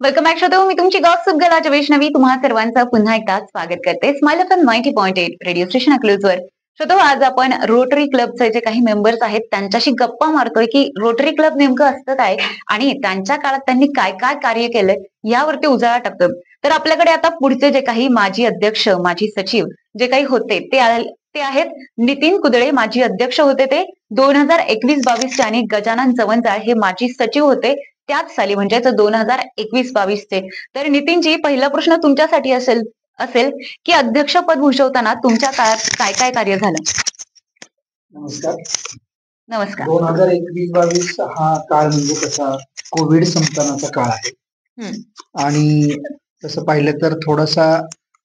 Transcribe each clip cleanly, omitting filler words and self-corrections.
Welcome back श्रोतो, मी तुमची gossip girl Vaishnavi तुम्हा सर्वांचं पुन्हा एकदा स्वागत करते स्माइल एफएम 90.8 रेडिओ स्टेशन अकलूजवर. श्रोतो, आज आपण रोटरी क्लबचे जे काही मेंबर्स आहेत त्यांच्याशी गप्पा मारतोय की रोटरी क्लब नेमकं असतं काय आणि त्यांच्या काळात त्यांनी काय काय कार्य केलंय यावरती उजाळा टाकतो. तर आपल्याकडे आता पुढचे जे काही माजी अध्यक्ष, माजी सचिव जे काही होते ते आहेत नितीन कुदळे. माजी अध्यक्ष होते ते 2021-22 चे आणि गजानन जवंजाळ हे माजी सचिव होते त्याच साली म्हणजेच 2021-22 चे. तर नितीनजी, पहिला प्रश्न तुमच्यासाठी असेल असेल की अध्यक्षपद भूषवताना तुमच्या काळात काय काय कार्य झालं? नमस्कार. नमस्कार. 2021-22 हा काळ म्हणजे कसा कोविड संपतानाचा काळ आहे आणि तसं पाहिलं तर थोडासा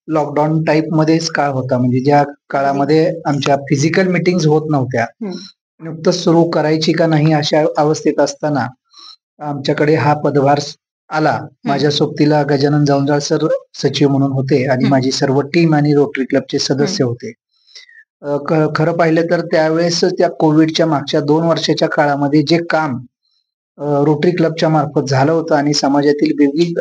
लॉकडाऊन टाईप मध्येच काळ होता. म्हणजे ज्या काळामध्ये आमच्या फिजिकल मीटिंग्स होत नव्हत्या, नुकतंच सुरू करायची का नाही अशा अवस्थेत असताना आमच्याकडे हा पदभार आला. माझ्या सोबतीला गजानन जवंजाळ सर सचिव म्हणून होते आणि माझी सर्व टीम आणि रोटरी क्लबचे सदस्य होते. खरं पाहिलं तर त्यावेळेस त्या कोविडच्या मागच्या 2 वर्षाच्या काळामध्ये जे काम रोटरी क्लबच्या मार्फत झालं होतं आणि समाजातील विविध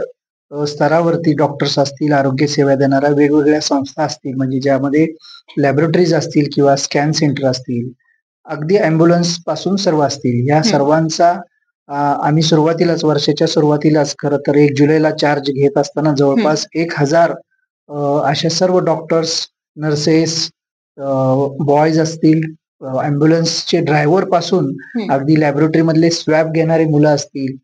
स्तरावरती डॉक्टर्स असतील, आरोग्य सेवा देणाऱ्या वेगवेगळ्या संस्था असतील, म्हणजे ज्यामध्ये लॅबोरेटरीज असतील किंवा स्कॅन सेंटर असतील, अगदी अँब्युलन्स पासून सर्व असतील, या सर्वांचा आम्ही सुरुवातीलाच वर्षाच्या सुरुवातीलाच खरं तर 1 जुलैला चार्ज घेत असताना जवळपास 1000 अशा सर्व डॉक्टर्स, नर्सेस, बॉयज असतील, अँब्युलन्सचे ड्रायव्हर पासून अगदी लॅबोरेटरी मधले स्वॅब घेणारे मुलं असतील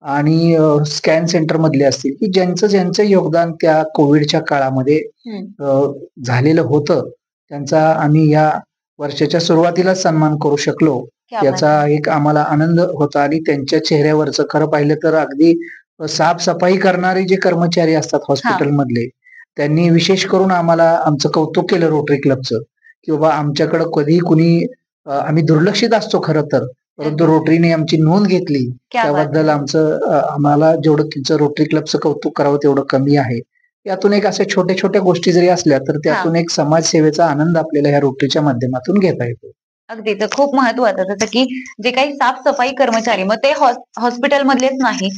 आणि स्कॅन सेंटर मधले असतील, की ज्यांचं ज्यांचं योगदान त्या कोविडच्या काळामध्ये झालेलं होतं, त्यांचा आम्ही या वर्षाच्या सुरुवातीलाच सन्मान करू शकलो. याचा एक आम्हाला आनंद होता आणि त्यांच्या चेहऱ्यावरचं खरं पाहिलं तर अगदी साफसफाई करणारे जे कर्मचारी असतात हॉस्पिटल मधले, त्यांनी विशेष करून आम्हाला आमचं कौतुक केलं रोटरी क्लबचं, की बाबा आमच्याकडे कधी कुणी आम्ही दुर्लक्षित असतो खरं तर, परंतु रोटरीने आमची नोंद घेतली. त्याबद्दल आम्हाला जेवढं तुमचं रोटरी क्लबचं कौतुक करावं तेवढं कमी आहे. यातून एक अशा छोट्या छोट्या गोष्टी जरी असल्या तर त्यातून एक समाजसेवेचा आनंद आपल्याला ह्या रोटरीच्या माध्यमातून घेता येतो. अगदी, तर खूप महत्वाचं जसं की जे काही साफसफाई कर्मचारी, मग ते हॉस्पिटल मधलेच नाही,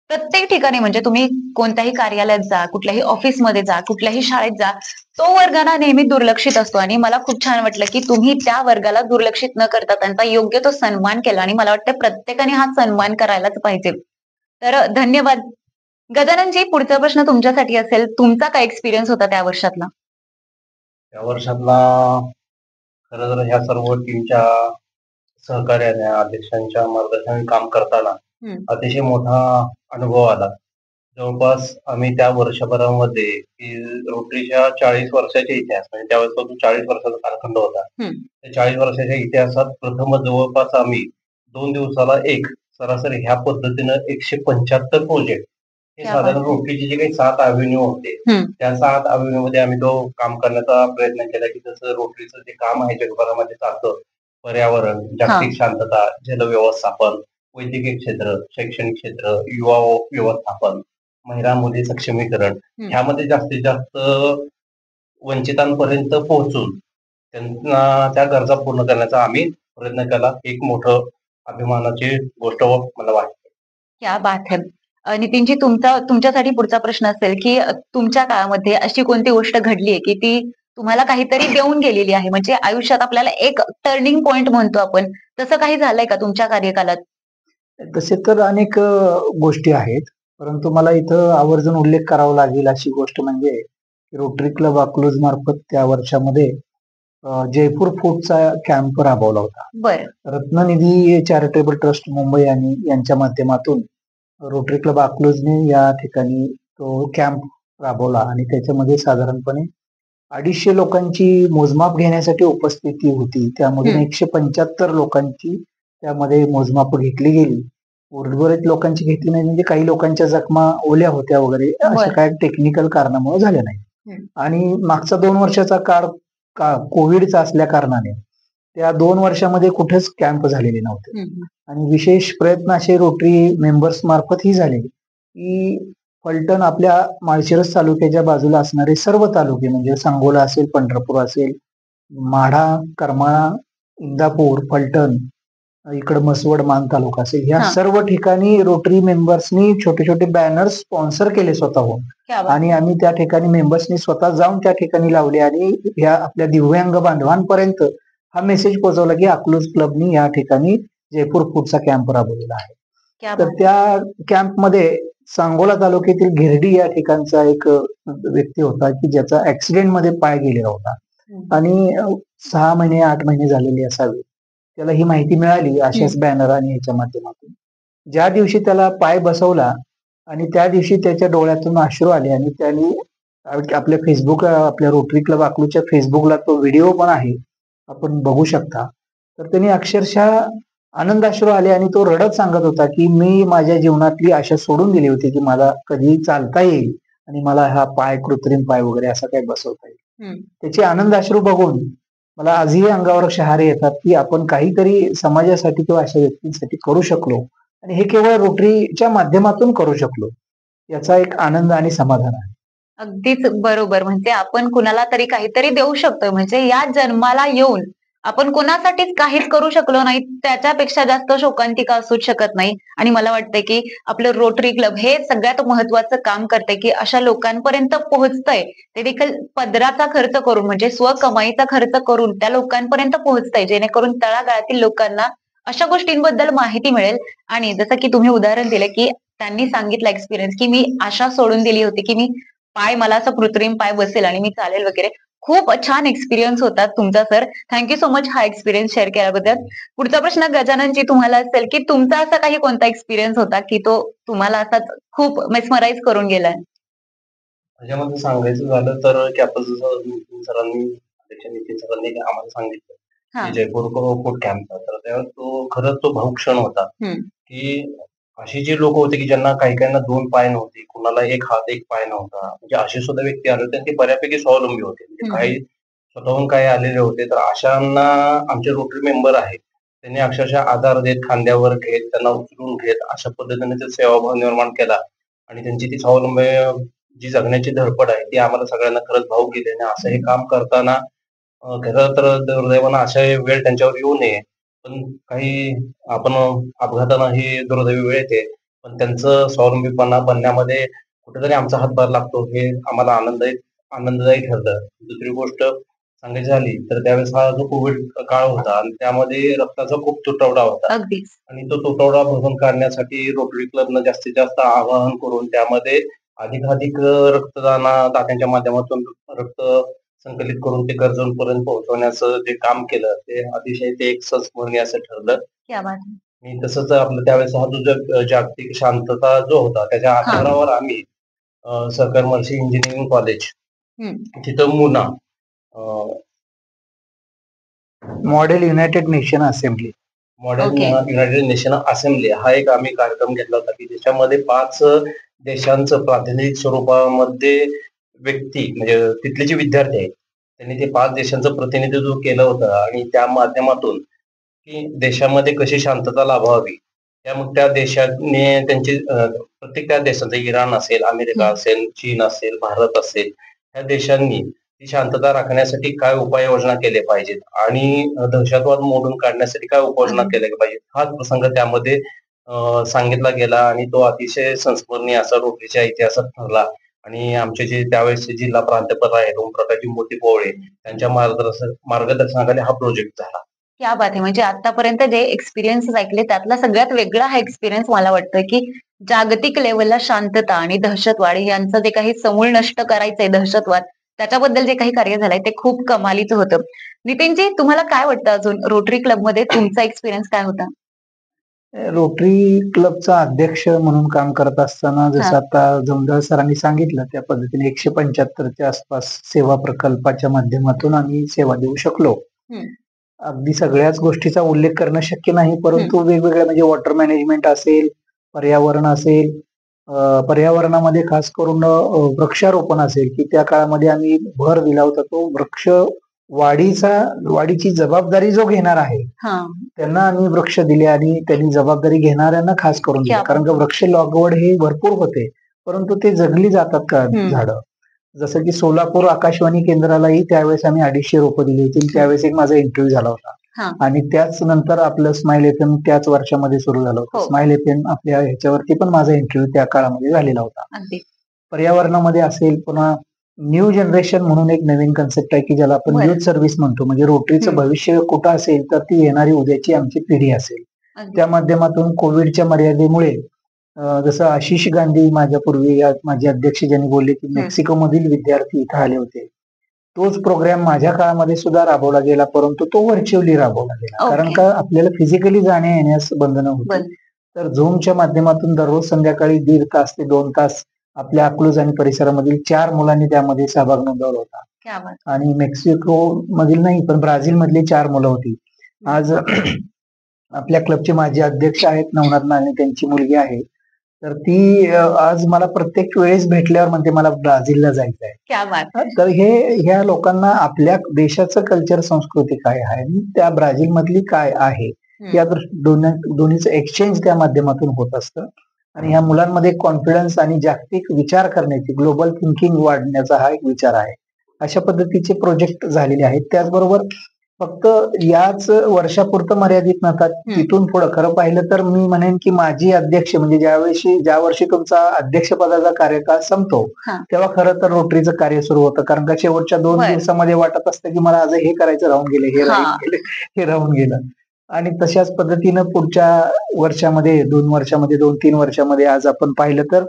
प्रत्येक ठिकाणी म्हणजे तुम्ही कोणत्याही कार्यालयात जा, कुठल्याही ऑफिसमध्ये जा, कुठल्याही शाळेत जा, तो वर्ग ना नेहमी दुर्लक्षित असतो आणि मला खूप छान वाटलं की तुम्ही त्या वर्गाला दुर्लक्षित न करता त्यांचा योग्य तो सन्मान केला आणि मला वाटतं प्रत्येकाने हा सन्मान करायलाच पाहिजे. तर धन्यवाद. गजाननजी, पुढचा प्रश्न तुमच्यासाठी असेल. तुमचा काय एक्सपिरियन्स होता त्या वर्षातला? त्या वर्षातला खरं तर ह्या सर्व टीमच्या सहकार्याने, अध्यक्षांच्या मार्गदर्शनाने काम करताना अतिशय मोठा अनुभव आला. जवळपास आम्ही त्या वर्षभरामध्ये रोटरीच्या 40 वर्षाचे इतिहास, म्हणजे त्यावेळेस 40 वर्षाचा कालखंड होता. त्या 40 वर्षाच्या इतिहासात प्रथम जवळपास आम्ही 2 दिवसाला एक सरासरी ह्या पद्धतीनं 175 प्रोजेक्ट हे साधारण रोटरीचे जे काही 7 अव्हेन्यू होते, त्या 7 अव्हेन्यू मध्ये आम्ही तो काम करण्याचा प्रयत्न केला, की जसं रोटरीचं जे काम आहे जगभरामध्ये चालतं, पर्यावरण, जागतिक शांतता, जल व्यवस्थापन, वैद्यकीय क्षेत्र, शैक्षणिक क्षेत्र, युवा व्यवस्थापन, महिला मुली सक्षमीकरण, ह्यामध्ये जास्तीत जास्त वंचितांपर्यंत पोहोचून त्यांना त्या गरजा पूर्ण करण्याचा आम्ही प्रयत्न केला. एक मोठं अभिमानाची गोष्ट मला वाटते. क्या बात है. नितीनजी, तुमच्यासाठी पुढचा प्रश्न असेल की तुमच्या काळामध्ये अशी कोणती गोष्ट घडलीये की ती तुम्हाला काहीतरी देऊन गेलेली आहे, म्हणजे आयुष्यात आपल्याला एक टर्निंग पॉइंट म्हणतो आपण, तसं काही झालंय का तुमच्या कार्यकालात? तसे तर अनेक गोष्टी आहेत, परंतु मला इथं आवर्जून उल्लेख करावा लागेल अशी गोष्ट म्हणजे रोटरी क्लब अकलूज मार्फत त्या वर्षामध्ये जयपूर फूडचा कॅम्प राबवला होता. रत्ननिधी चॅरिटेबल ट्रस्ट मुंबई आणि यांच्या माध्यमातून रोटरी क्लब अकलूजने या ठिकाणी तो कॅम्प राबवला आणि त्याच्यामध्ये साधारणपणे 250 लोकांची मोजमाप घेण्यासाठी उपस्थिती होती. त्यामधून 175 लोकांची त्यामध्ये मोजमाप घेतली गेली. उर्वरित लोकांची घेतली नाही, म्हणजे काही लोकांच्या जखमा ओल्या होत्या वगैरे, अशा काही टेक्निकल कारणामुळे झाल्या नाही. आणि मागचा 2 वर्षाचा काळ कोविडचा असल्या कारणाने त्या 2 वर्षामध्ये कुठेच कॅम्प झालेले नव्हते आणि विशेष प्रयत्न असे रोटरी मेंबर्स मार्फत ही झाले की फलटण, आपल्या माळशिरस तालुक्याच्या बाजूला असणारे सर्व तालुके म्हणजे सांगोला असेल, पंढरपूर असेल, माढा, करमाळा, इंदापूर, फलटण इकडे मसवड मान तालुका असेल, ह्या हा. सर्व ठिकाणी रोटरी मेंबर्सनी छोटे छोटे बॅनर स्पॉन्सर केले स्वतःहून. क्या बात. आणि आम्ही त्या ठिकाणी मेंबर्सनी स्वतः जाऊन त्या ठिकाणी लावले आणि ह्या आपल्या दिव्यांग बांधवांपर्यंत हा मेसेज पोहोचवला की अकलूज क्लबनी या ठिकाणी जयपूर फूडचा कॅम्प राबवलेला आहे. क्या तर बात. त्या कॅम्पमध्ये सांगोला तालुक्यातील घेरडी या ठिकाणचा एक व्यक्ती होता की ज्याचा ऍक्सिडेंट मध्ये पाय गेलेला होता आणि 6 महिने 8 महिने झालेले असावे. त्याला ही माहिती मिळाली अशाच बॅनर आणि ह्याच्या माध्यमातून. ज्या दिवशी त्याला पाय बसवला आणि त्या दिवशी त्याच्या डोळ्यातून अश्रू आले आणि त्यांनी आपल्या फेसबुक, आपल्या रोटरी क्लब अकलूजच्या फेसबुकला तो व्हिडिओ पण आहे, आपण बघू शकता. तर त्यांनी अक्षरशः आनंदाश्रू आले आणि तो रडत सांगत होता की मी माझ्या जीवनातली आशा सोडून दिली होती की मला कधी चालता येईल आणि मला हा पाय, कृत्रिम पाय वगैरे असा काही बसवता येईल. त्याचे आनंदाश्रू बघून मला आजही अंगावर शहारे येतात की आपण काहीतरी समाजासाठी किंवा अशा व्यक्तींसाठी करू शकलो आणि हे केवळ रोटरीच्या माध्यमातून करू शकलो, याचा एक आनंद आणि समाधान आहे. अगदीच बरोबर. म्हणजे आपण कुणाला तरी काहीतरी देऊ शकतोय. म्हणजे या जन्माला येऊन आपण कोणासाठीच काहीच करू शकलो नाही, त्याच्यापेक्षा जास्त शोकांतिका असूच शकत नाही. आणि मला वाटतंय की आपलं रोटरी क्लब हे सगळ्यात महत्वाचं काम करतंय की अशा लोकांपर्यंत पोहोचतंय. ते देखील पदराचा खर्च करून म्हणजे स्वकमाईचा खर्च करून त्या लोकांपर्यंत पोहोचतंय, जेणेकरून तळागाळातील लोकांना अशा गोष्टींबद्दल माहिती मिळेल. आणि जसं की तुम्ही उदाहरण दिलं की त्यांनी सांगितलं एक्सपिरियन्स की मी आशा सोडून दिली होती की मला असं कृत्रिम पाय बसेल आणि मी चालेल वगैरे. खूप छान एक्सपिरियन्स होता तुमचा सर. थँक्यू सो मच हा एक्सपिरियन्स शेअर केल्याबद्दल. पुढचा प्रश्न गजाननजी तुम्हाला असेल की तुमचा असा काही कोणता एक्सपिरियन्स होता की तो तुम्हाला असाच खूप मेस्मराईज करून गेलाय? त्याच्यामध्ये सांगायचं झालं तर की आता जसं नितीन सरांनी आम्हाला सांगितलं हा. की जयपूर फूड कॅम्पचा, तर त्यावेळेस तो खरंच तो भावक्षण होता की अशी जी लोक होते की ज्यांना काही काहींना 2 पाय नव्हते, कुणाला 1 हात 1 पाय नव्हता, म्हणजे असे सुद्धा व्यक्ती आले होते आणि ते बऱ्यापैकी स्वावलंबी होते. म्हणजे काही स्वतःहून काही आलेले होते. तर अशांना आमचे रोटरी मेंबर आहेत त्यांनी अक्षरशः आधार देत, खांद्यावर घेत, त्यांना उचलून घेत अशा पद्धतीने ते सेवाभाव निर्माण केला आणि त्यांची ती स्वावलंबी जी जगण्याची धडपड आहे ती आम्हाला सगळ्यांना खरंच भावूक गेली. आणि असं हे काम करताना खरं तर दुर्दैवानं अशा वेळ त्यांच्यावर येऊ नये. पण काही आपण अपघातानं ही दुर्दैवी वेळ येते, पण त्यांचं स्वावलंबीपणा बनण्यामध्ये कुठेतरी आमचा हातभार लागतो हे आम्हाला आनंददायी ठरलं. दुसरी गोष्ट सांगायची झाली तर त्यावेळेस हा जो कोविड काळ होता आणि त्यामध्ये रक्ताचा खूप तुटवडा होता अगदीच. आणि तो तुटवडा भरून काढण्यासाठी रोटरी क्लबनं जास्तीत जास्त आवाहन करून त्यामध्ये अधिकाधिक दात्यांच्या माध्यमातून रक्त संकलित करून ते गरजूंपर्यंत पोहोचवण्याचं जे काम केलं ते अतिशय ते एक संस्मरणीय असं ठरलं. क्या बात है. आणि तसंच आपलं त्यावेळेस हा जो जागतिक शांतता जो होता त्याच्या आधारावर आम्ही सहकार महर्षी इंजिनिअरिंग कॉलेज तिथं मुना model United nation assembly modern United nation assembly हा एक आम्ही कार्यक्रम घेतला होता की ज्याच्यामध्ये 5 देशांचं प्रातिनिधिक स्वरूपामध्ये व्यक्ती म्हणजे तिथले जे विद्यार्थी आहेत त्यांनी ते 5 देशांचं प्रतिनिधित्व केलं होतं आणि त्या माध्यमातून की देशामध्ये कशी शांतता लाभावी मग त्या देशाने त्यांची प्रत्येक त्या देशांचं इराण असेल, अमेरिका असेल, चीन असेल, भारत असेल, ह्या देशांनी ती शांतता राखण्यासाठी काय उपाययोजना केल्या पाहिजेत आणि दहशतवाद मोडून काढण्यासाठी काय उपाययोजना केल्या पाहिजेत हाच प्रसंग त्यामध्ये सांगितला गेला आणि तो अतिशय संस्मरणीय असा रोटरीच्या इतिहासात ठरला. आणि आमचे जे त्यावेळेसचे जिल्हा प्राध्यापक आहेत ओमप्रकाशजी मोती पोवळे त्यांच्या मार्गदर्शनाखाली हा प्रोजेक्ट झाला. क्या बात आहे. म्हणजे आतापर्यंत जे एक्सपिरियन्स ऐकले त्यातला सगळ्यात वेगळा हा एक्सपिरियन्स मला वाटतं की जागतिक लेवलला शांतता आणि दहशतवाद यांचं जे काही समूळ नष्ट करायचंय दहशतवाद, त्याच्याबद्दल जे काही कार्य झालंय ते खूप कमालीचं होतं. नितीनजी, तुम्हाला काय वाटतं अजून रोटरी क्लबमध्ये तुमचा एक्सपिरियन्स काय होता? रोटरी क्लबचा अध्यक्ष म्हणून काम करत असताना जसं आता जमदार सरांनी सांगितलं त्या पद्धतीने 175च्या आसपास सेवा प्रकल्पाच्या माध्यमातून आम्ही सेवा देऊ शकलो. अगदी सगळ्याच गोष्टीचा उल्लेख करणं शक्य नाही, परंतु वेगवेगळ्या म्हणजे वॉटर मॅनेजमेंट असेल, पर्यावरण असेल, पर्यावरणामध्ये खास करून वृक्षारोपण असेल की त्या काळामध्ये आम्ही भर दिला होता. तो वृक्ष वाढीची जबाबदारी जो घेणार आहे त्यांना आम्ही वृक्ष दिले आणि त्यांनी जबाबदारी घेणाऱ्यांना खास करून दिली. कारण का वृक्ष लागवड हे भरपूर होते, परंतु ते जगली जातात का झाडं. जसं की सोलापूर आकाशवाणी केंद्रालाही त्यावेळेस आम्ही 250 रोपं दिली होती. त्यावेळेस एक माझा इंटरव्ह्यू झाला होता. हा. आणि त्याच नंतर आपलं स्माइल एफएम त्याच वर्षामध्ये सुरू झालं होतं. हो. स्माइल एफएम आपल्या ह्याच्यावरती पण माझा इंटरव्ह्यू त्या काळामध्ये झालेला होता. अगदी पर्यावरणामध्ये असेल, पुन्हा न्यू जनरेशन म्हणून एक नवीन कन्सेप्ट आहे की ज्याला आपण बरं. युथ सर्व्हिस म्हणतो. म्हणजे रोटरीचं हम्म. भविष्य कुठं असेल तर ती येणारी उद्याची आमची पिढी असेल. अगदी त्या माध्यमातून कोविडच्या मर्यादेमुळे जसं आशिष गांधी माझ्या पूर्वी माझे अध्यक्ष ज्यांनी बोलले की मेक्सिको मधील विद्यार्थी इथं आले होते, तोच प्रोग्राम माझ्या काळामध्ये सुद्धा राबवला गेला, परंतु तो व्हर्च्युअली राबवला गेला. ओके. कारण का आपल्याला फिजिकली जाण्या येण्यास बंधनं होती. बरं. तर झूमच्या माध्यमातून दररोज संध्याकाळी 1.5 तास ते 2 तास आपल्या अकलूज आणि परिसरामधील 4 मुलांनी त्यामध्ये सहभाग नोंदवला होता. क्या बात. आणि मेक्सिको मधील नाही पण ब्राझील मधली 4 मुलं होती. आज आपल्या क्लबचे माजी अध्यक्ष आहेत नवनाथ नाने, त्यांची मुलगी आहे. तर ती आज मला प्रत्येक वेळेस भेटल्यावर म्हणते मला ब्राझीलला जायचं आहे. क्या बात. तर ह्या लोकांना आपल्या देशाचं कल्चर संस्कृती काय आहे आणि त्या ब्राझील मधली काय आहे या दोन्हीचं एक्सचेंज त्या माध्यमातून होत असतं. आणि ह्या मुलांमध्ये कॉन्फिडन्स आणि जागतिक विचार करण्याची, ग्लोबल थिंकिंग वाढण्याचा हा एक विचार आहे. अशा पद्धतीचे प्रोजेक्ट झालेले आहेत. त्याचबरोबर फक्त याच वर्षापुरतं मर्यादित नसतात. तिथून पुढे खरं पाहिलं तर मी म्हणेन की माझी अध्यक्ष म्हणजे ज्या वर्षी तुमचा अध्यक्षपदाचा कार्यकाळ संपतो तेव्हा खरं तर रोटरीचं कार्य सुरू होतं. कारण का शेवटच्या 2 बरं. दिवसामध्ये वाटत असतं की मला आज हे करायचं राहून गेलं, हे राहून गेलं. आणि तशाच पद्धतीनं पुढच्या वर्षामध्ये 2 वर्षामध्ये 2-3 वर्षामध्ये आज आपण पाहिलं तर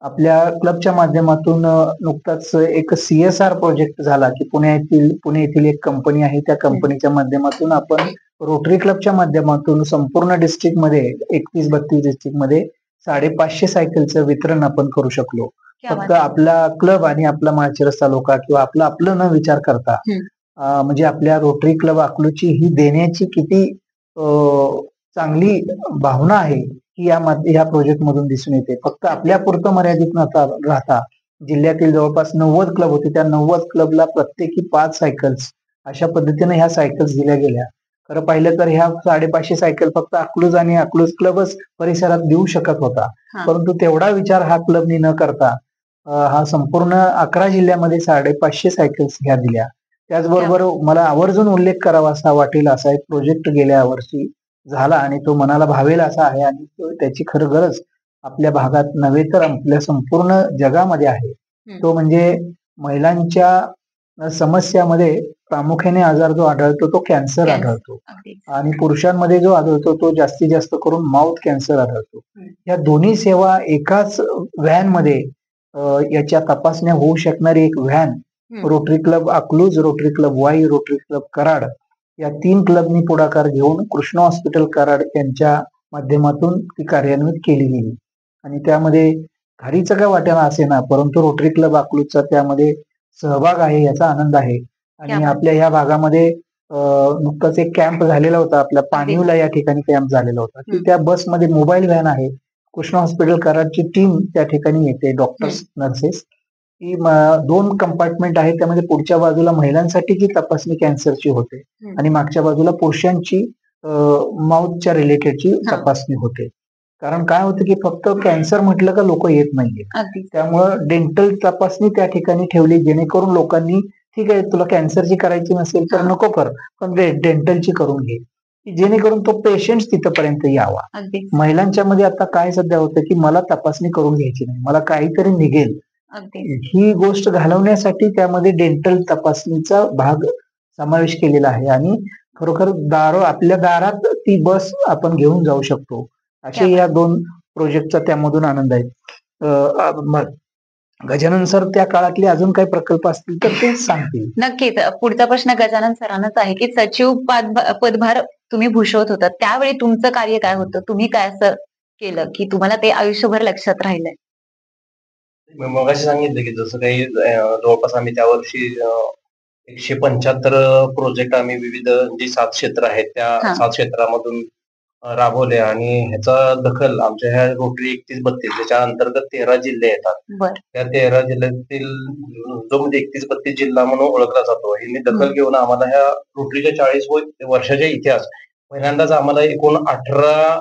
आपल्या क्लबच्या माध्यमातून नुकताच एक CSR प्रोजेक्ट झाला की पुणे येथील एक कंपनी आहे. त्या कंपनीच्या माध्यमातून आपण रोटरी क्लबच्या माध्यमातून संपूर्ण डिस्ट्रिक्टमध्ये 31-32 डिस्ट्रिक्टमध्ये 550 सायकलचं वितरण आपण करू शकलो. फक्त आपला क्लब आणि आपला माळशिरस तालुका किंवा आपलं न विचार करता म्हणजे आपल्या रोटरी क्लब अकलूजची ही देण्याची किती चांगली भावना आहे की या प्रोजेक्ट मधून दिसून येते. फक्त आपल्या पुरतं मर्यादित राहता जिल्ह्यातील जवळपास 90 क्लब होते. त्या 90 क्लबला प्रत्येकी 5 सायकल्स अशा पद्धतीने ह्या सायकल्स दिल्या गेल्या. खरं पाहिलं तर ह्या 550 सायकल फक्त अकलूज आणि अकलूज क्लबच परिसरात देऊ शकत होता. परंतु तेवढा विचार हा क्लबनी न करता हा संपूर्ण 11 जिल्ह्यामध्ये 550 सायकल्स ह्या दिल्या. त्याचबरोबर मला आवर्जून उल्लेख करावा असा वाटेल असा एक प्रोजेक्ट गेल्या वर्षी झाला आणि तो मनाला भावेल असा आहे आणि त्याची खरं गरज आपल्या भागात नव्हे तर आपल्या संपूर्ण जगामध्ये आहे. तो म्हणजे महिलांच्या समस्यामध्ये प्रामुख्याने आजार जो आढळतो तो कॅन्सर आढळतो आणि पुरुषांमध्ये जो आढळतो तो जास्तीत जास्त करून माउथ कॅन्सर आढळतो. या दोन्ही सेवा एकाच व्हॅन मध्ये याच्या तपासण्या होऊ शकणारी एक van rotary club Akluj, rotary club Wai, rotary club Karad या 3 क्लबनी पुढाकार घेऊन कृष्ण हॉस्पिटल कराड यांच्या माध्यमातून ती कार्यान्वित केली गेली. आणि त्यामध्ये घारीचं काय वाटेना असे ना, परंतु रोटरी क्लब अकलूजचा त्यामध्ये सहभाग आहे याचा आनंद आहे. आणि आपल्या ह्या भागामध्ये नुकताच एक कॅम्प झालेला होता. आपल्या पाणीवला या ठिकाणी कॅम्प झालेला होता की त्या बसमध्ये मोबाईल व्हॅन आहे. कृष्ण हॉस्पिटल कराडची टीम त्या ठिकाणी येते, डॉक्टर्स, नर्सेस. की 2 कंपार्टमेंट आहेत. त्यामध्ये पुढच्या बाजूला महिलांसाठीची तपासणी कॅन्सरची होते आणि मागच्या बाजूला पुरुषांची माउथच्या रिलेटेडची तपासणी होते. कारण काय होतं की फक्त कॅन्सर म्हटलं का लोक येत नाहीये. त्यामुळं डेंटल तपासणी त्या ठिकाणी ठेवली जेणेकरून लोकांनी ठीक आहे तुला कॅन्सरची करायची नसेल तर नको कर, पण डेंटलची करून घे जेणेकरून तो पेशंट तिथपर्यंत यावा. महिलांच्या मध्ये आता काय सध्या होतं की मला तपासणी करून घ्यायची नाही, मला काहीतरी निघेल, ही गोष्ट घालवण्यासाठी त्यामध्ये डेंटल तपासणीचा भाग समावेश केलेला आहे. आणि खरोखर आपल्या दारात ती बस आपण घेऊन जाऊ शकतो असे या 2 प्रोजेक्टचा त्यामधून आनंद आहे. गजानन सर त्या काळातले अजून काही प्रकल्प असतील तर ते सांगतील. नक्कीच. पुढचा प्रश्न गजानन सरांनाच आहे की सचिव पदभार तुम्ही भूषवत होता त्यावेळी तुमचं कार्य काय होतं, तुम्ही काय असं केलं की तुम्हाला ते आयुष्यभर लक्षात राहिलंय? मगाशी सांगितलं की जसं काही जवळपास आम्ही त्या वर्षी 175 प्रोजेक्ट आम्ही विविध जी 7 क्षेत्र आहेत त्या 7 क्षेत्रामधून राबवले आणि ह्याचा दखल आमच्या ह्या रोटरी 31-32 त्याच्या अंतर्गत 13 जिल्हे येतात. त्या 13 जिल्ह्यातील जो म्हणजे 31-32 जिल्हा म्हणून ओळखला जातो, ह्यांनी दखल घेऊन आम्हाला ह्या रोटरीच्या 40 वर्षाच्या इतिहास पहिल्यांदाच आम्हाला एकूण 18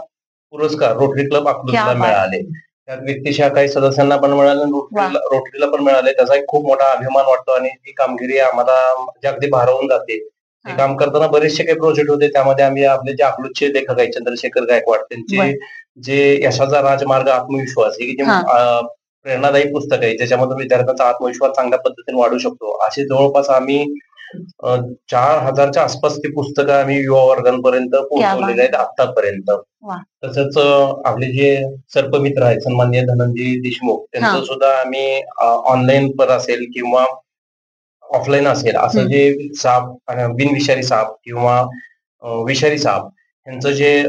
पुरस्कार रोटरी क्लब अकलूजला मिळाले. त्यात व्यक्तिशः काही सदस्यांना पण मिळाले, रोटरीला पण मिळाले. त्याचा एक खूप मोठा अभिमान वाटतो आणि ही कामगिरी आम्हाला म्हणजे अगदी भारावून जाते ते काम करताना बरेचसे काही प्रोजेक्ट होते. त्यामध्ये आम्ही आपले जे अकलूजचे लेखक आहेत चंद्रशेखर गायकवाड त्यांचे जे यशाचा राजमार्ग आत्मविश्वास हे जे प्रेरणादायी पुस्तक आहे ज्याच्यामधून विद्यार्थ्यांचा आत्मविश्वास चांगल्या पद्धतीने वाढू शकतो, असे जवळपास आम्ही 4,000च्या आसपास ती पुस्तकं आम्ही युवा वर्गांपर्यंत पोहोचवलेले आहेत आतापर्यंत. तसंच आपले जे सर्पमित्र आहेत सन्माननीय धनंजय देशमुख त्यांचं सुद्धा आम्ही ऑनलाईन पर असेल किंवा ऑफलाईन असेल असं जे साप बिनविषारी साप किंवा विषारी साप यांचं जे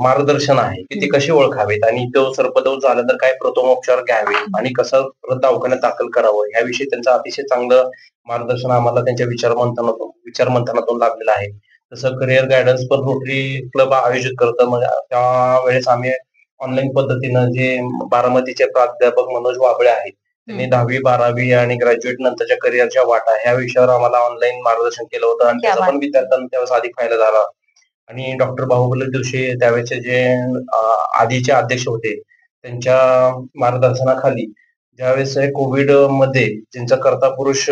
मार्गदर्शन आहे की ते कसे ओळखावेत आणि तो सर्पदंश झाला तर काय प्रथमोपचार घ्यावे आणि कसं दवाखान्यात दाखल करावं याविषयी त्यांचं अतिशय चांगलं मार्गदर्शन आम्हाला त्यांच्या विचारमंथनातून लाभलेलं आहे. तसं करिअर गायडन्स पण रोटरी क्लब आयोजित करतं. मग त्यावेळेस आम्ही ऑनलाईन पद्धतीनं जे बारामतीचे प्राध्यापक मनोज वाबळे आहेत त्यांनी 10वी 12वी आणि ग्रॅज्युएट नंतरच्या करिअरच्या वाटा ह्या विषयावर आम्हाला ऑनलाईन मार्गदर्शन केलं होतं आणि त्याचा पण विद्यार्थ्यांना त्यावेळेस अधिक फायदा झाला. आणि डॉक्टर बाहुबली जोशी त्यावेळेचे जे आधीचे अध्यक्ष होते त्यांच्या मार्गदर्शनाखाली ज्यावेळेस कोविड मध्ये ज्यांचा कर्ता पुरुष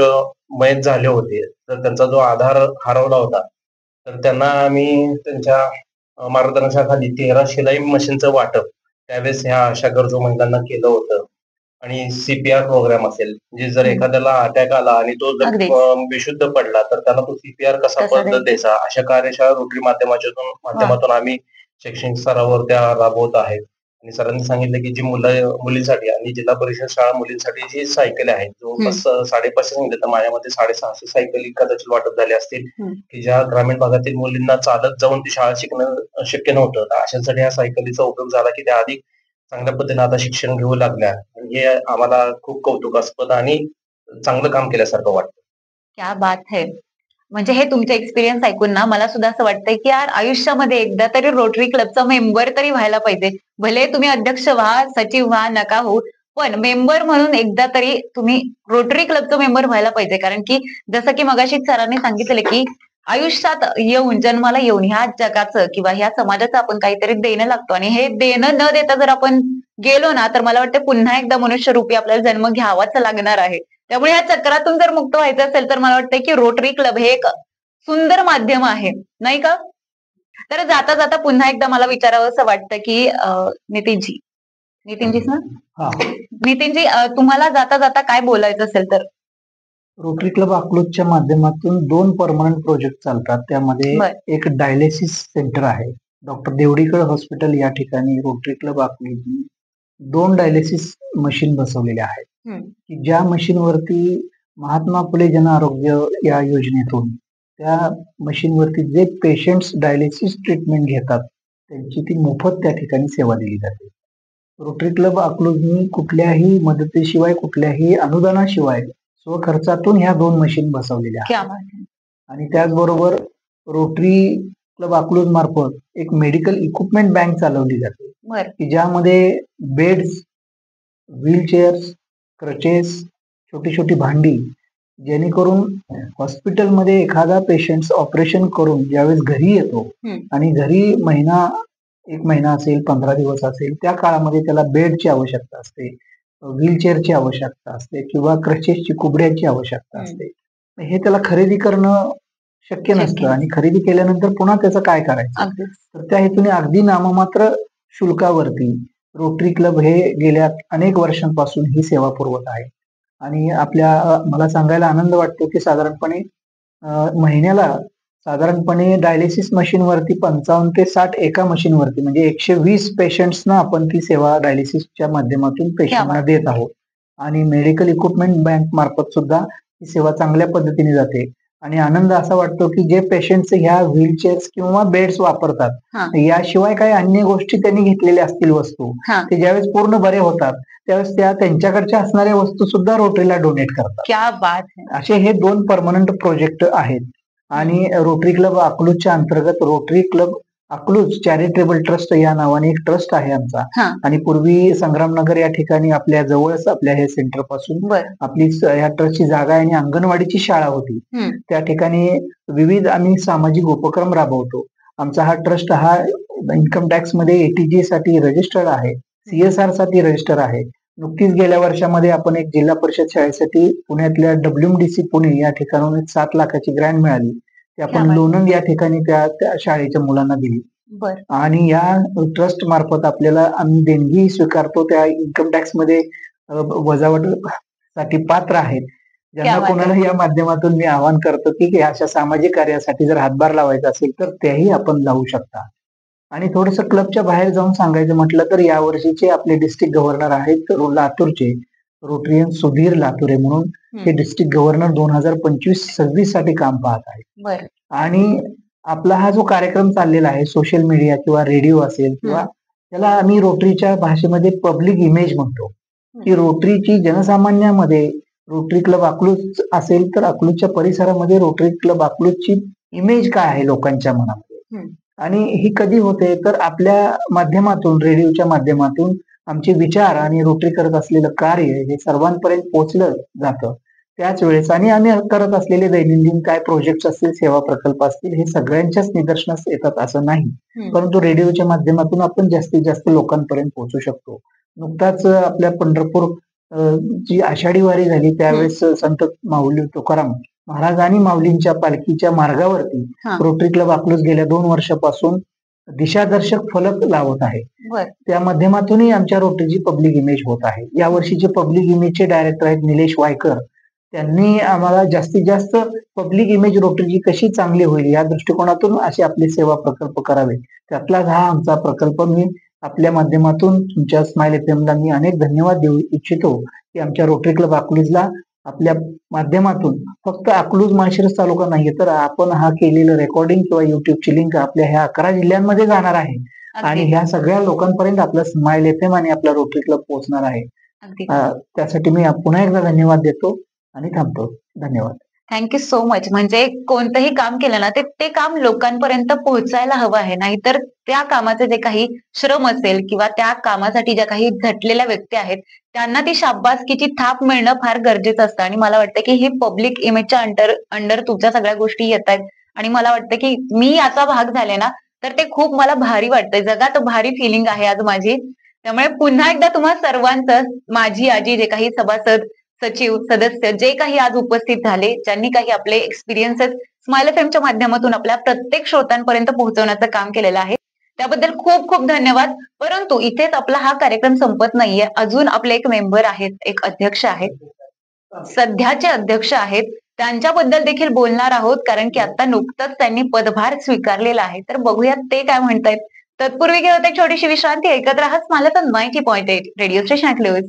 मयत झाले होते तर त्यांचा जो आधार हरवला होता तर त्यांना आम्ही त्यांच्या मार्गदर्शनाखाली 13 शिलाई मशीनचं वाटप त्यावेळेस ह्या अशा गरजू महिलांना केलं होतं. आणि सीपीआर प्रोग्राम असेल म्हणजे जर एखाद्याला अटॅक आला आणि तो जर बेशुद्ध पडला तर त्याला तो सीपीआर कसा पद्धत द्यायचा अशा कार्यशाळा रोटरी माध्यमातून आम्ही शैक्षणिक स्तरावर त्या राबवत आहेत. आणि सरांनी सांगितलं की जी मुलींसाठी आणि जिल्हा परिषद शाळा मुलींसाठी जी सायकल आहेत जवळपास 550 सांगितलं तर माझ्यामध्ये 650 सायकल कदाचित वाटप झाले असतील की ज्या ग्रामीण भागातील मुलींना चालत जाऊन ती शाळा शिकणं शक्य नव्हतं. अशासाठी ह्या सायकलीचा उपयोग झाला की त्या अधिक चांगल्या पद्धतीने आता शिक्षण घेऊ लागल्या आणि हे आम्हाला खूप कौतुकास्पद आणि चांगलं काम केल्यासारखं वाटतं. क्या बात है. म्हणजे हे तुमचे एक्सपिरियन्स ऐकून ना मला सुद्धा असं वाटतंय की यार आयुष्यामध्ये एकदा तरी रोटरी क्लबचा मेंबर तरी व्हायला पाहिजे. भले तुम्ही अध्यक्ष व्हा, सचिव व्हा, नका हो, पण मेंबर म्हणून एकदा तरी तुम्ही रोटरी क्लबचं मेंबर व्हायला पाहिजे. कारण की जसं की मगाशी सरांनी सांगितलं की आयुष्यात येऊन जन्माला येऊन ह्या जगाचं किंवा ह्या समाजाचं आपण काहीतरी देणं लागतो आणि हे देणं न देता जर आपण गेलो ना तर मला वाटतं पुन्हा एकदा मनुष्य रूपी आपल्याला जन्म घ्यावाच लागणार आहे. त्यामुळे या चक्रातून जर मुक्त व्हायचं असेल तर मला वाटतं की रोटरी क्लब हे एक सुंदर माध्यम आहे, नाही का? तर जाता जाता पुन्हा एकदा मला विचारावं असं वाटतं की नितीनजीच ना नितीनजी तुम्हाला जाता जाता काय बोलायचं असेल तर? रोटरी क्लब अकलूजच्या माध्यमातून 2 परमनंट प्रोजेक्ट चालतात. त्यामध्ये एक डायलिसिस सेंटर आहे. डॉक्टर देवडीकर हॉस्पिटल या ठिकाणी रोटरी क्लब अकलूजने 2 डायलिसिस मशीन बसवलेल्या आहेत की ज्या मशीनवरती महात्मा फुले जन आरोग्य या योजनेतून त्या मशीनवरती जे पेशंट्स डायलिसिस ट्रीटमेंट घेतात त्यांची ती मोफत त्या ठिकाणी सेवा दिली जाते. रोटरी क्लब अकलूजनी कुठल्याही मदतीशिवाय कुठल्याही अनुदानाशिवाय स्वखर्चातून ह्या 2 मशीन बसवलेल्या आहेत. आणि त्याचबरोबर रोटरी क्लब अकलूज मार्फत एक मेडिकल इक्विपमेंट बँक चालवली जाते की ज्यामध्ये बेड्स, व्हीलचेअर्स, क्रचेस, छोटी छोटी भांडी जेणेकरून हॉस्पिटलमध्ये एखादा पेशंट ऑपरेशन करून ज्यावेळेस घरी येतो आणि घरी 1 महिना असेल 15 दिवस असेल त्या काळामध्ये त्याला बेडची आवश्यकता असते, व्हीलचेअरची आवश्यकता असते किंवा क्रचेसची कुबड्याची आवश्यकता असते. हे त्याला खरेदी करणं शक्य नसतं आणि खरेदी केल्यानंतर पुन्हा त्याचं काय करायचं. तर त्या हेतूने अगदी नाममात्र शुल्कावरती रोटरी क्लब हे गेल्या अनेक वर्षांपासून ही सेवा पुरवत आहे. आणि मला सांगायला आनंद वाटतो की साधारणपणे महिन्याला साधारणपणे डायलिसिस मशीनवरती 55 ते 60 एका मशीनवरती म्हणजे 120 पेशंट्सना आपण ती सेवा डायलिसिसच्या माध्यमातून पेशंटना देत आहोत. आणि मेडिकल इक्विपमेंट बँक मार्फत सुद्धा ही सेवा चांगल्या पद्धतीने जाते. आणि आनंद असा वाटतो की जे पेशंट्स ह्या व्हीलचेअर्स किंवा बेड्स वापरतात याशिवाय काही अन्य गोष्टी त्यांनी घेतलेल्या असतील वस्तू ते ज्यावेळेस पूर्ण बरे होतात त्यावेळेस त्या त्यांच्याकडच्या असणाऱ्या वस्तू सुद्धा रोटरीला डोनेट करतात. क्या बात है. असे हे 2 परमनंट प्रोजेक्ट आहेत. आणि रोटरी क्लब अकलूजच्या अंतर्गत rotary club Akluj charitable trust या नावाने एक ट्रस्ट आहे आमचा. आणि पूर्वी संग्रामनगर या ठिकाणी आपल्या जवळच आपल्या हे सेंटर पासून आपली या ट्रस्टची जागा आणि अंगणवाडीची शाळा होती. त्या ठिकाणी विविध आम्ही सामाजिक उपक्रम राबवतो. आमचा हा ट्रस्ट हा इन्कम टॅक्स मध्ये ATG साठी रजिस्टर्ड आहे, CSR साठी रजिस्टर आहे. नुकतीच गेल्या वर्षामध्ये आपण एक जिल्हा परिषद शाळेसाठी पुण्यातल्या WMDC पुणे या ठिकाणून 7 लाखाची ग्रँट मिळाली. ती क्या आपण बात. लोणंद या ठिकाणी त्या त्या शाळेच्या मुलांना दिली. बर. आणि या ट्रस्ट मार्फत आपल्याला आम्ही देणगी स्वीकारतो त्या इन्कम टॅक्स मध्ये वजावटीसाठी पात्र आहेत. ज्यांना क्या बात कोणाला आहे. या माध्यमातून मी आवाहन करतो की अशा सामाजिक कार्यासाठी जर हातभार लावायचा असेल तर तेही आपण लावू शकता. आणि थोडंसं क्लबच्या बाहेर जाऊन सांगायचं म्हटलं तर यावर्षीचे आपले डिस्ट्रिक्ट गव्हर्नर आहेत लातूरचे रोटरियन सुधीर लातुरे म्हणून ते डिस्ट्रिक्ट गव्हर्नर 2025-26 साठी काम पाहत आहेत. बर. आणि आपला हा जो कार्यक्रम चाललेला आहे सोशल मीडिया किंवा रेडिओ असेल किंवा त्याला आम्ही रोटरीच्या भाषेमध्ये पब्लिक इमेज म्हणतो की रोटरीची जनसामान्यामध्ये रोटरी क्लब अकलूज असेल तर अकलूजच्या परिसरामध्ये रोटरी क्लब अकलूजची इमेज काय आहे लोकांच्या मनामध्ये. आणि ही कधी होते तर आपल्या माध्यमातून रेडिओच्या माध्यमातून आमचे विचार आणि रोटरी करत असलेलं कार्य हे सर्वांपर्यंत पोहोचलं जातं त्याच वेळेस. आणि आम्ही करत असलेले दैनंदिन काय प्रोजेक्ट असतील सेवा प्रकल्प असतील हे सगळ्यांच्याच निदर्शनास येतात असं नाही, परंतु रेडिओच्या माध्यमातून आपण जास्तीत जास्त लोकांपर्यंत पोहोचू शकतो. नुकताच आपल्या पंढरपूर जी आषाढी वारी झाली त्यावेळेस संत माऊली तुकाराम महाराज आणि माऊलींच्या पालखीच्या मार्गावरती रोटरी क्लब अकलूज गेल्या 2 वर्षापासून दिशादर्शक फलक लावत आहे. त्या माध्यमातूनही आमच्या रोटरीची पब्लिक इमेज होत आहे. या वर्षीचे पब्लिक इमेजचे डायरेक्टर आहेत निलेश वायकर. त्यांनी आम्हाला जास्तीत जास्त पब्लिक इमेज रोटरीची कशी चांगली होईल या दृष्टिकोनातून असे आपले सेवा प्रकल्प करावे त्यातलाच हा आमचा प्रकल्प. मी आपल्या माध्यमातून तुमच्या स्माइल एफएमला मी अनेक धन्यवाद देऊ इच्छितो की आमच्या रोटरी क्लब अकलूजला आपल्या माध्यमातून फक्त अकलूज माळशिरस तालुका नाहीये तर आपण हा केलेलं रेकॉर्डिंग किंवा युट्यूबची लिंक आपल्या ह्या 11 जिल्ह्यांमध्ये जाणार आहे आणि ह्या सगळ्या लोकांपर्यंत आपला स्माइल एफएम आणि आपला रोटरी क्लब पोहोचणार आहे. त्यासाठी मी पुन्हा एकदा धन्यवाद देतो आणि थांबतो. धन्यवाद. Thank you so much. म्हणजे कोणतंही काम केलं ना ते काम लोकांपर्यंत पोहोचायला हवं आहे, नाहीतर त्या कामाचे जे काही श्रम असेल किंवा त्या कामासाठी ज्या काही झटलेल्या व्यक्ती आहेत त्यांना ती शाबासकीची थाप मिळणं फार गरजेचं असतं. आणि मला वाटतं की हे पब्लिक इमेजच्या अंडर तुमच्या सगळ्या गोष्टी येत आहेत आणि मला वाटतं की मी याचा भाग झाले ना तर ते खूप मला भारी वाटतंय. जगात भारी फिलिंग आहे आज माझी. त्यामुळे पुन्हा एकदा तुम्हा सर्वांचं माझी आजी जे काही सभासद सचिव सदस्य जे काही आज उपस्थित झाले ज्यांनी काही आपले एक्सपिरियन्सेस स्माइल एफएमच्या माध्यमातून आपल्या प्रत्येक श्रोत्यांपर्यंत पोहोचवण्याचं काम केलेलं आहे त्याबद्दल खूप खूप धन्यवाद. परंतु इथेच आपला हा कार्यक्रम संपत नाहीये. अजून आपले एक मेंबर आहेत, एक अध्यक्ष आहेत, सध्याचे अध्यक्ष आहेत, त्यांच्याबद्दल देखील बोलणार आहोत कारण की आता नुकतंच त्यांनी पदभार स्वीकारलेला आहे. तर बघूयात ते काय म्हणतायत. तत्पूर्वी घेऊयात एक छोटीशी विश्रांती. ऐकत राहा smile FM 90.8 radio station Akluj.